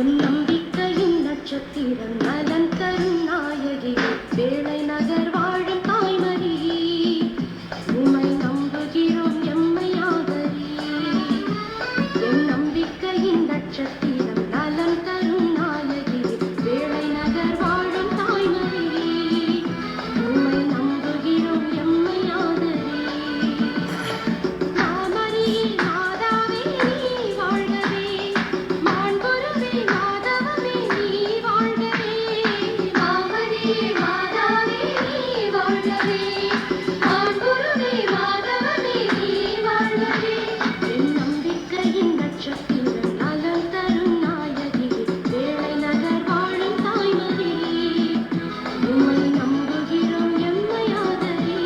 என் நம்பிக்கையின் நட்சத்திரம் நலன் தரும் நாயகி வேளை நகர் வாழும் தாய்மறி உமை நம்புகிறோம் எம்மையாதரி என் நம்பிக்கையின் நட்சத்திரம் நலன் தரும் நாயகி வேளை நகர் வாழும் தாய்மறி உமை நம்புகிறோம் எம்மையாதரி மாமரியே மாதாவே நீ வாழ்கவே மாண்புருவே மாதவமே நீ வாழ்கவே மாமரியே மாதாவே நீ வாழ்கவே மாண்புருவே மாதவமே நீ வாழ்கவே என் நம்பிக்கையின் நட்சத்திரம் நலன் தரும் நாயகி வேளை நகர் வாழும் தாய்மறி உம்மை நம்புகிறோம் எம்மையாதரி